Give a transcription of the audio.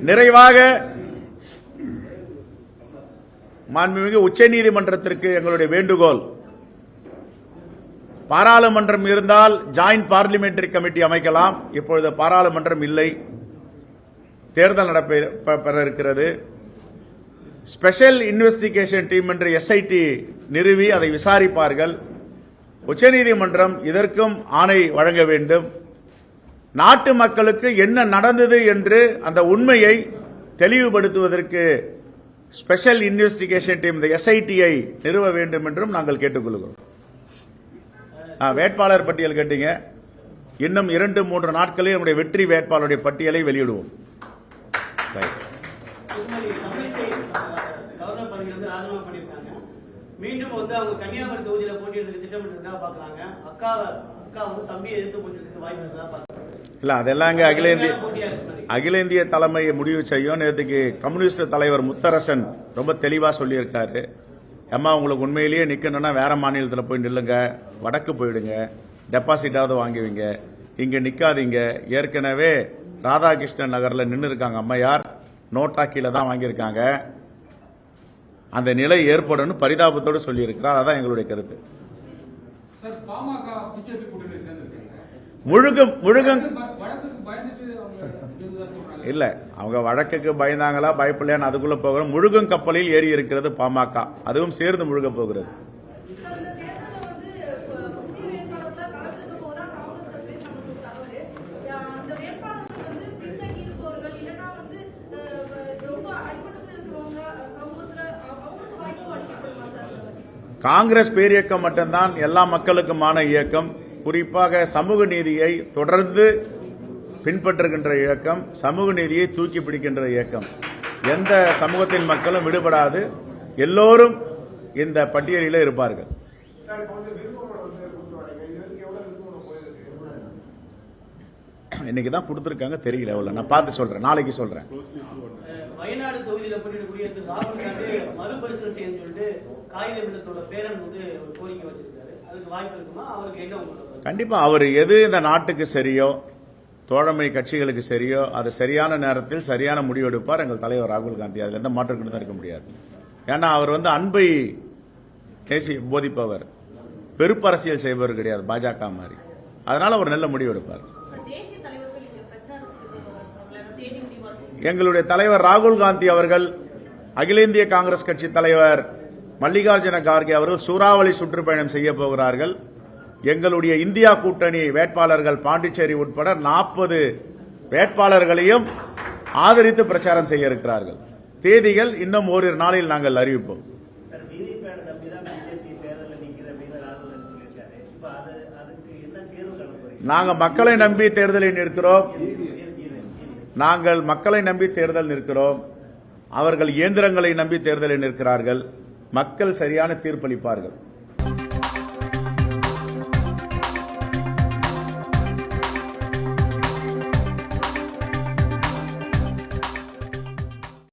நிறைவாக மாண்புமிகு உச்சநீதிமன்றத்திற்கு எங்களுடைய வேண்டுகோள், பாராளுமன்றம் இருந்தால் ஜாயிண்ட் பார்லிமெண்டரி கமிட்டி அமைக்கலாம். இப்பொழுது பாராளுமன்றம் இல்லை, தேர்தல் நடைபெற இருக்கிறது. ஸ்பெஷல் இன்வெஸ்டிகேஷன் டீம் என்ற எஸ்ஐடி நிறுவி அதை விசாரிப்பார்கள். உச்சநீதிமன்றம் இதற்கும் ஆணை வழங்க வேண்டும். நாட்டு மக்களுக்கு என்ன நடந்தது என்று அந்த உண்மையை தெளிவுபடுத்துவதற்கு ஸ்பெஷல் இன்வெஸ்டிகேஷன் டீம் இந்த எஸ்ஐடியை நிறுவ வேண்டும் என்றும் நாங்கள் கேட்டுக்கொள்கிறோம். வேட்பாளர் பட்டியல் கேட்டீங்க. இன்னும் 2-3 நாட்களில் நம்முடைய வெற்றி வேட்பாளருடைய பட்டியலை வெளியிடுவோம். மீண்டும் அவங்க கன்னியாகுமரி தொகுதியில போட்டியிடுறதுக்கு திட்டமிட்டு பாக்குறாங்க. அக்கா தம்பியை எதிர்த்து போட்டியிடுறதுக்கு வாய்ப்பு இருக்கா? இல்ல, அதெல்லாம் அகில இந்திய தலைமை முடிவு செய்யும். நேற்றுக்கு கம்யூனிஸ்ட் தலைவர் முத்தரசன் ரொம்ப தெளிவா சொல்லியிருக்காரு. அம்மா, உங்களுக்கு உண்மையிலேயே நிக்கணும்னா வேற மாநிலத்தில் போய் நில்லுங்க, வடக்கு போயிடுங்க, டெபாசிட்டாவது வாங்குவீங்க, இங்க நிக்காதீங்க. ஏற்கனவே ராதாகிருஷ்ணன் நகர்ல நின்று இருக்காங்க அம்மையார், நோட்டா கீழே தான் வாங்கியிருக்காங்க. அந்த நிலை ஏற்படும் பரிதாபத்தோடு சொல்லியிருக்கிறார். அதான் எங்களுடைய கருத்து. இல்ல, அவங்க வழக்குக்கு பயந்தாங்களா பயப்படலையான்னு அதுக்குள்ள போகிறோம். முழுகும் கப்பலில் ஏறி இருக்கிறது பாமக, அதுவும் சேர்ந்து முழுக போகிறது. காங்கிரஸ் பேரியக்கம் மட்டும்தான் எல்லா மக்களுக்குமான இயக்கம். குறிப்பாக சமூக நீதியை தொடர்ந்து பின்பற்றுகின்ற இயக்கம், சமூக நீதியை தூக்கி பிடிக்கின்ற இயக்கம். எந்த சமூகத்தின் மக்களும் விடுபடாது, எல்லோரும் இந்த பட்டியலில் இருப்பார்கள். இன்னைக்கு தான் கொடுத்திருக்காங்க, தெரியல எவ்வளவு, நான் பார்த்து சொல்றேன், நாளைக்கு சொல்றேன். வயநாடு தொகுதியில் போட்டியிடக்கூடிய ராகுல் காந்தி மறுபரிசீலனை செய்யணும்னு சொல்லிட்டு காகிதத்தோட பேரன் கோரிக்கை வச்சிருக்காரு. அதுக்கு வாய்ப்பு இருக்குமா? அவருக்கு என்ன? கண்டிப்பா அவர் எது இந்த நாட்டுக்கு சரியோ, தோழமை கட்சிகளுக்கு சரியோ, அது சரியான நேரத்தில் சரியான முடிவெடுப்பார் எங்கள் தலைவர் ராகுல் காந்தி. அதுல எந்த மாற்றம் தான் இருக்க முடியாது. ஏன்னா அவர் அன்பை போதிப்பவர், வெறுப்பரசியல் செய்பவர் கிடையாது பாஜக மாதிரி. அதனால ஒரு நல்ல முடிவெடுப்பார். எங்களுடைய தலைவர் ராகுல் காந்தி அவர்கள், அகில இந்திய காங்கிரஸ் கட்சி தலைவர் மல்லிகார்ஜுன கார்கே அவர்கள் சூறாவளி சுற்றுப்பயணம் செய்ய போகிறார்கள். எங்களுடைய இந்தியா கூட்டணி வேட்பாளர்கள் பாண்டிச்சேரி உட்பட 40 வேட்பாளர்களையும் ஆதரித்து பிரச்சாரம் செய்ய இருக்கிறார்கள். தேதிகள் இன்னும் ஓரிரு நாளில் நாங்கள் அறிவிப்போம். நாங்கள் மக்களை நம்பி தேர்தலில் நிற்கிறோம். நாங்கள் மக்களை நம்பி தேர்தல் நிற்கிறோம். அவர்கள் இயந்திரங்களை நம்பி தேர்தலில் நிற்கிறார்கள். மக்கள் சரியான தீர்ப்பளிப்பார்கள்.